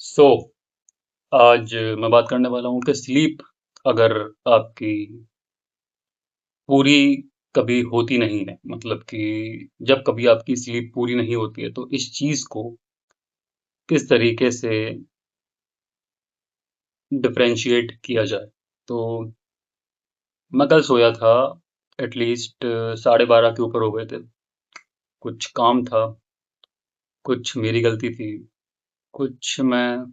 सो आज मैं बात करने वाला हूँ कि स्लीप अगर आपकी पूरी कभी होती नहीं है, मतलब कि जब कभी आपकी स्लीप पूरी नहीं होती है तो इस चीज को किस तरीके से डिफरेंशिएट किया जाए। तो मैं कल सोया था, एटलीस्ट 12:30 के ऊपर हो गए थे। कुछ काम था, कुछ मेरी गलती थी, कुछ मैं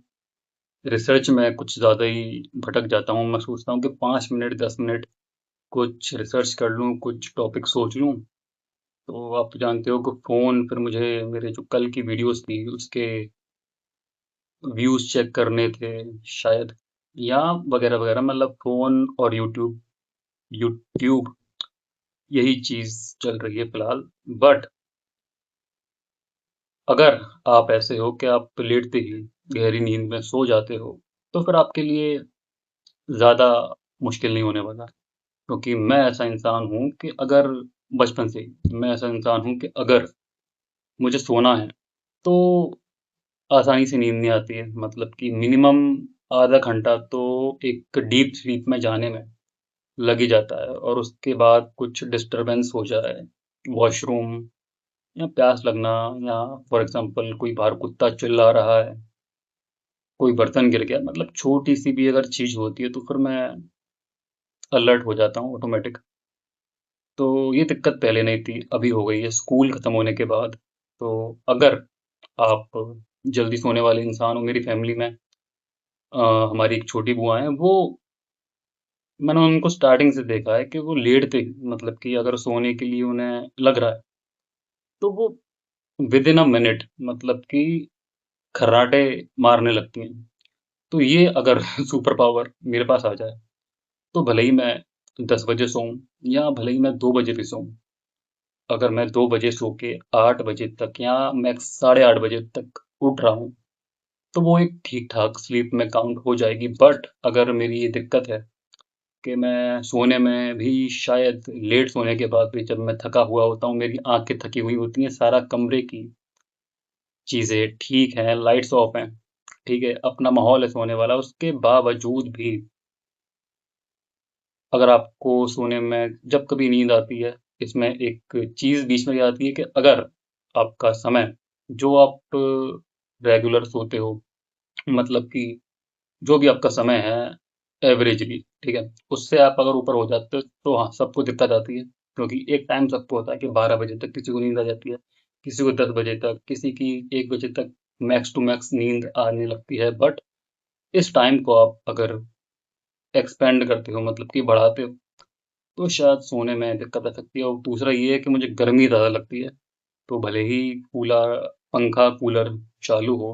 रिसर्च में कुछ ज़्यादा ही भटक जाता हूँ। मैं सोचता हूँ कि 5 मिनट 10 मिनट कुछ रिसर्च कर लूँ, कुछ टॉपिक सोच लूँ। तो आप तो जानते हो कि फ़ोन फिर मुझे मेरे जो कल की वीडियोस थी उसके व्यूज़ चेक करने थे शायद, या वगैरह वगैरह। मतलब फ़ोन और यूट्यूब यूट्यूब यही चीज़ चल रही है फ़िलहाल। बट अगर आप ऐसे हो कि आप लेटते ही गहरी नींद में सो जाते हो, तो फिर आपके लिए ज़्यादा मुश्किल नहीं होने वाला। क्योंकि मैं ऐसा इंसान हूँ कि अगर बचपन से ही मैं ऐसा इंसान हूँ कि अगर मुझे सोना है तो आसानी से नींद नहीं आती है। मतलब कि मिनिमम आधा घंटा तो एक डीप स्लीप में जाने में लग ही जाता है, और उसके बाद कुछ डिस्टरबेंस हो जाए, वॉशरूम या प्यास लगना, या फॉर एग्जांपल कोई बाहर कुत्ता चिल्ला रहा है, कोई बर्तन गिर गया, मतलब छोटी सी भी अगर चीज होती है तो फिर मैं अलर्ट हो जाता हूँ ऑटोमेटिक। तो ये दिक्कत पहले नहीं थी, अभी हो गई है स्कूल खत्म होने के बाद। तो अगर आप जल्दी सोने वाले इंसान हो, मेरी फैमिली में हमारी एक छोटी बुआ है, वो मैंने उनको स्टार्टिंग से देखा है कि वो लेटते ही, मतलब कि अगर सोने के लिए उन्हें लग रहा है तो वो विद इन अ मिनट, मतलब कि खर्राटे मारने लगती हैं। तो ये अगर सुपर पावर मेरे पास आ जाए तो भले ही मैं 10 बजे सोऊं या भले ही मैं 2 बजे भी सोऊं, अगर मैं 2 बजे सो के 8 बजे तक या मैक्स 8:30 बजे तक उठ रहा हूँ तो वो एक ठीक ठाक स्लीप में काउंट हो जाएगी। बट अगर मेरी ये दिक्कत है कि मैं सोने में भी शायद लेट सोने के बाद भी जब मैं थका हुआ होता हूँ, मेरी आंखें थकी हुई होती हैं, सारा कमरे की चीजें ठीक हैं, लाइट्स ऑफ हैं, ठीक है, अपना माहौल है सोने वाला, उसके बावजूद भी अगर आपको सोने में जब कभी नींद आती है, इसमें एक चीज बीच में ये आती है कि अगर आपका समय, जो आप रेगुलर सोते हो, मतलब कि जो भी आपका समय है एवरेजली, ठीक है, उससे आप अगर ऊपर हो जाते हो तो हाँ, सबको दिक्कत आती है। क्योंकि एक टाइम सबको होता है कि 12 बजे तक किसी को नींद आ जाती है, किसी को 10 बजे तक, किसी की 1 बजे तक मैक्स टू मैक्स नींद आने लगती है। बट इस टाइम को आप अगर एक्सपेंड करते हो, मतलब कि बढ़ाते हो, तो शायद सोने में दिक्कत आ सकती है। और दूसरा ये है कि मुझे गर्मी ज़्यादा लगती है, तो भले ही कूलर, पंखा कूलर चालू हो,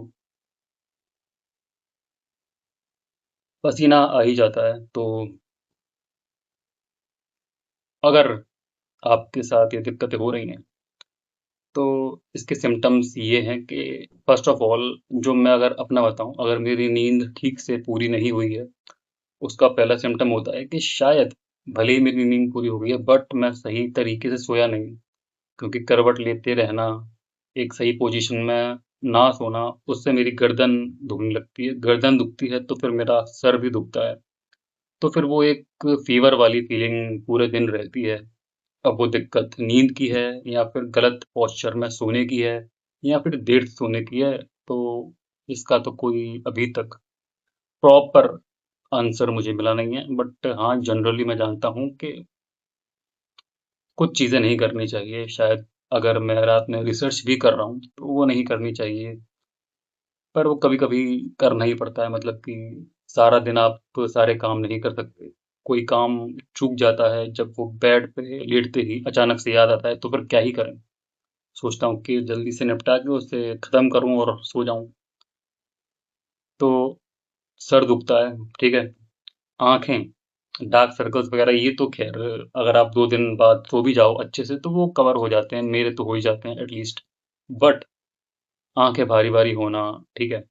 पसीना आ ही जाता है। तो अगर आपके साथ ये दिक्कतें हो रही हैं तो इसके सिम्टम्स ये हैं कि फर्स्ट ऑफ ऑल, जो मैं अगर अपना बताऊं, अगर मेरी नींद ठीक से पूरी नहीं हुई है, उसका पहला सिम्टम होता है कि शायद भले ही मेरी नींद पूरी हो गई है बट मैं सही तरीके से सोया नहीं। क्योंकि करवट लेते रहना, एक सही पोजीशन में ना सोना, उससे मेरी गर्दन दुखने लगती है, गर्दन दुखती है तो फिर मेरा सर भी दुखता है। तो फिर वो एक फीवर वाली फीलिंग पूरे दिन रहती है। अब वो दिक्कत नींद की है, या फिर गलत पोस्चर में सोने की है, या फिर देर से सोने की है, तो इसका तो कोई अभी तक प्रॉपर आंसर मुझे मिला नहीं है। बट हाँ, जनरली मैं जानता हूँ कि कुछ चीज़ें नहीं करनी चाहिए शायद। अगर मैं रात में रिसर्च भी कर रहा हूँ तो वो नहीं करनी चाहिए, पर वो कभी कभी करना ही पड़ता है। मतलब कि सारा दिन आप तो सारे काम नहीं कर सकते, कोई काम चूक जाता है, जब वो बेड पे लेटते ही अचानक से याद आता है तो फिर क्या ही करें। सोचता हूँ कि जल्दी से निपटा के उसे खत्म करूँ और सो जाऊं। तो सर दुखता है, ठीक है, आंखें, डार्क सर्कल्स वगैरह, ये तो खैर अगर आप 2 दिन बाद सो भी जाओ अच्छे से तो वो कवर हो जाते हैं, मेरे तो हो ही जाते हैं एटलीस्ट। बट आंखें भारी भारी होना, ठीक है,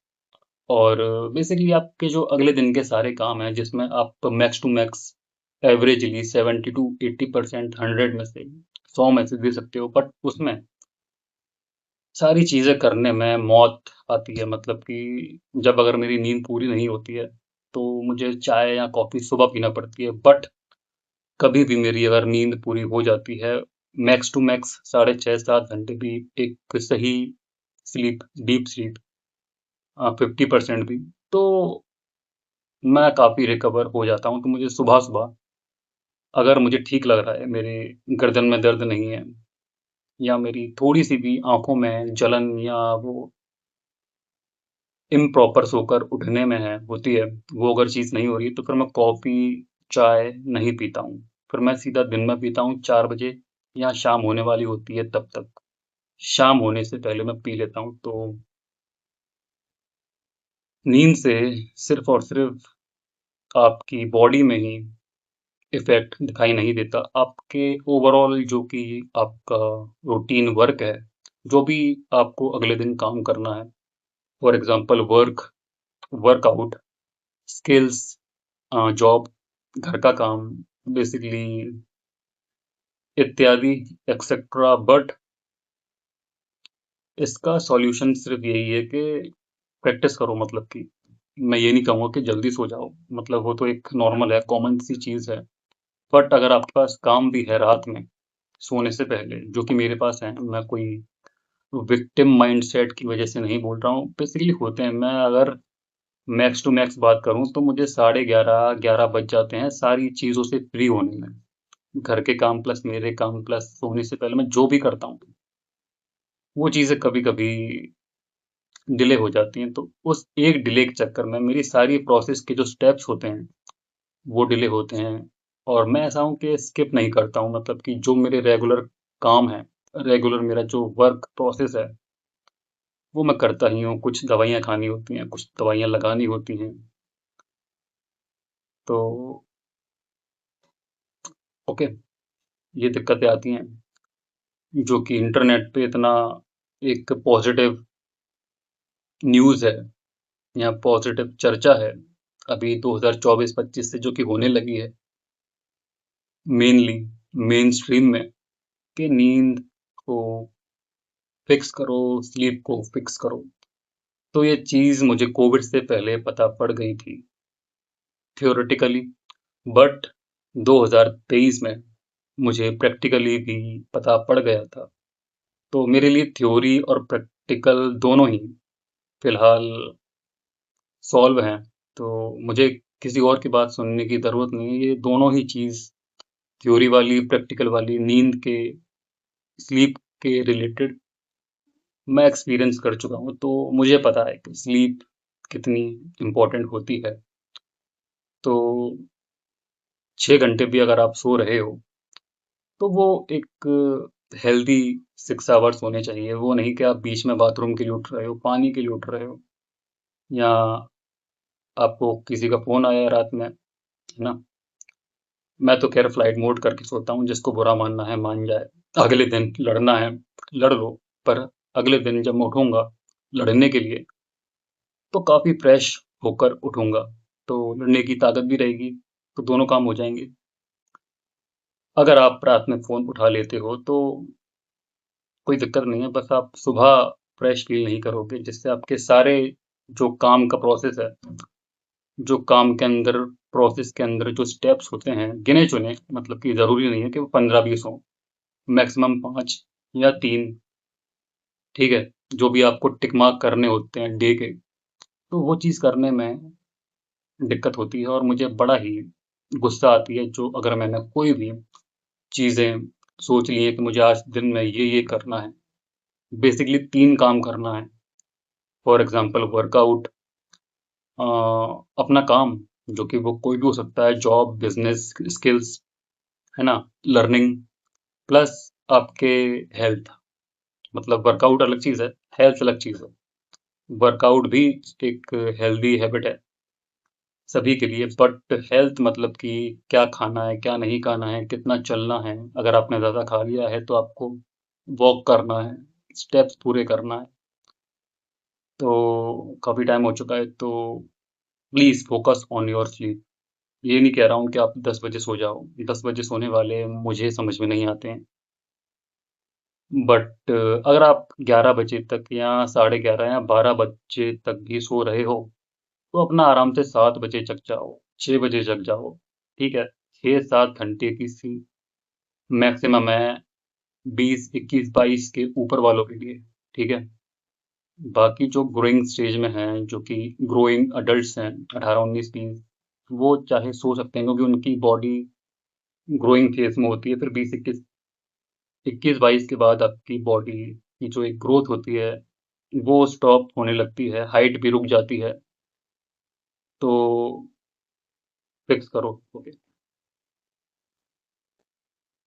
और बेसिकली आपके जो अगले दिन के सारे काम हैं जिसमें आप max to max averagely 70 to 80%, 100 में से 100 में से दे सकते हो, बट उसमें सारी चीज़ें करने में मौत आती है, मतलब कि जब अगर मेरी नींद पूरी नहीं होती है, तो मुझे चाय या कॉफ़ी सुबह पीना पड़ती है। बट कभी भी मेरी अगर नींद पूरी हो जाती है, मैक्स टू मैक्स साढ़े 6-7 घंटे भी, एक सही स्लीप, डीप स्लीप, 50% भी, तो मैं काफ़ी रिकवर हो जाता हूँ। तो मुझे सुबह-सुबह अगर मुझे ठीक लग रहा है, मेरे गर्दन में दर्द नहीं है, या मेरी थोड़ी-सी भी आँखों में जलन, या वो इम्प्रॉपर सोकर उठने में होती है, वो अगर चीज़ नहीं हो रही है, तो फिर मैं कॉफ़ी, चाय नहीं पीता हूँ। फिर मैं सीधा दिन में पीता हूँ 4 बजे, या शाम होने वाली होती है तब तक। शाम होने से पहले मैं पी लेता हूँ। तो नींद से सिर्फ़ और सिर्फ़ आपकी बॉडी में ही इफ़ेक्ट दिखाई नहीं देता, आपके ओवरऑल जो कि आपका रूटीन वर्क है, जो भी आपको अगले दिन काम करना है, for example workout, skills, job, घर का काम, बेसिकली इत्यादि एक्सेट्रा। बट इसका सॉल्यूशन सिर्फ यही है कि प्रैक्टिस करो, मतलब कि मैं ये नहीं कहूँगा कि जल्दी सो जाओ, मतलब वो तो एक नॉर्मल है, कॉमन सी चीज़ है। बट अगर आपके पास काम भी है रात में सोने से पहले, जो कि मेरे पास है, मैं कोई विक्टिम माइंडसेट की वजह से नहीं बोल रहा हूँ, बेसिकली होते हैं। मैं अगर मैक्स टू मैक्स बात करूँ, तो मुझे 11:30-11 बज जाते हैं सारी चीज़ों से फ्री होने में। घर के काम प्लस मेरे काम प्लस सोने से पहले मैं जो भी करता हूँ, वो चीज़ें कभी-कभी डिले हो जाती हैं। तो उस एक डिले के चक्कर में मेरी सारी प्रोसेस के जो स्टेप्स होते हैं, वो डिले होते हैं। और मैं ऐसा हूँ कि स्किप नहीं करता हूँ, मतलब कि जो मेरे रेगुलर काम है, रेगुलर मेरा जो वर्क प्रोसेस है, वो मैं करता ही हूँ। कुछ दवाइयाँ खानी होती हैं, कुछ दवाइयाँ लगानी होती हैं। तो ओके, ये दिक्कतें आती हैं, जो कि इंटरनेट पे इतना एक पॉजिटिव न्यूज़ है, या पॉजिटिव चर्चा है, अभी 2024-25 से जो कि होने लगी है, मेनली मेन स्ट्रीम में, कि नींद को फिक्स करो, स्लीप को फिक्स करो। तो ये चीज़ मुझे कोविड से पहले पता पड़ गई थी थ्योरेटिकली, बट 2023 में मुझे प्रैक्टिकली भी पता पड़ गया था। तो मेरे लिए थ्योरी और प्रैक्टिकल दोनों ही फिलहाल सॉल्व हैं। तो मुझे किसी और की बात सुनने की ज़रूरत नहीं है। ये दोनों ही चीज़, थ्योरी वाली, प्रैक्टिकल वाली, नींद के, स्लीप के रिलेटेड, मैं एक्सपीरियंस कर चुका हूँ। तो मुझे पता है कि स्लीप कितनी इम्पोर्टेंट होती है। तो 6 घंटे भी अगर आप सो रहे हो, तो वो एक हेल्दी 6 आवर्स होने चाहिए। वो नहीं कि आप बीच में बाथरूम के लिए उठ रहे हो, पानी के लिए उठ रहे हो, या आपको किसी का फ़ोन आया है रात में, है ना? मैं तो खैर फ्लाइट मोड करके सोता हूँ, जिसको बुरा मानना है मान जाए। अगले दिन लड़ना है, लड़ लो, पर अगले दिन जब मैं उठूँगा लड़ने के लिए, तो काफ़ी फ्रेश होकर उठूँगा। तो लड़ने की ताकत भी रहेगी, तो दोनों काम हो जाएँगे। अगर आप रात में फ़ोन उठा लेते हो, तो कोई दिक्कत नहीं है, बस आप सुबह फ्रेश फ़ील नहीं करोगे, जिससे आपके सारे जो काम का प्रोसेस है, जो काम के अंदर, प्रोसेस के अंदर जो स्टेप्स होते हैं, गिने-चुने, मतलब कि ज़रूरी नहीं है कि वो 15-20 हों, मैक्सिमम 5 या 3, ठीक है? जो भी आपको टिक मार्क करने होते हैं डे के, तो वो चीज़ करने में दिक्कत होती है, और मुझे बड़ा ही गुस्सा आती है, जो अगर मैंने कोई भी चीज़ें सोच ली हैं कि मुझे आज दिन में ये करना है, बेसिकली 3 काम करना है। फॉर एग्ज़ाम्पल वर्कआउट, अपना काम, जो कि वो कोई भी हो सकता है, जॉब, बिज़नेस, स्किल्स, है ना? लर्निंग, प्लस आपके हेल्थ, मतलब वर्कआउट अलग चीज़ है, हेल्थ अलग चीज़ है। वर्कआउट भी एक हेल्दी हैबिट है सभी के लिए, बट हेल्थ मतलब कि क्या खाना है, क्या नहीं खाना है, कितना चलना है। अगर आपने ज़्यादा खा लिया है, तो आपको वॉक करना है, स्टेप्स पूरे करना है। तो काफ़ी टाइम हो चुका है, तो please focus on your sleep. ये नहीं कह रहा हूँ कि आप 10 बजे सो जाओ, 10 बजे सोने वाले मुझे समझ में नहीं आते हैं। बट अगर आप 11 बजे तक या 11:30 या 12 बजे तक भी सो रहे हो, तो अपना आराम से 7 बजे जग जाओ, 6 बजे जग जाओ, ठीक है? 6-7 घंटे की सी मैक्सिमम है 20, 21, 22 के ऊपर वालों के लिए, ठीक है? बाकी जो ग्रोइंग स्टेज में हैं, जो कि ग्रोइंग अडल्ट्स हैं, 18, 19, 20, वो चाहे सो सकते हैं क्योंकि उनकी बॉडी ग्रोइंग फेज में होती है। फिर 20, 21, 21, 22 के बाद आपकी बॉडी की जो एक ग्रोथ होती है, वो स्टॉप होने लगती है, हाइट भी रुक जाती है। तो फिक्स करो, ओके।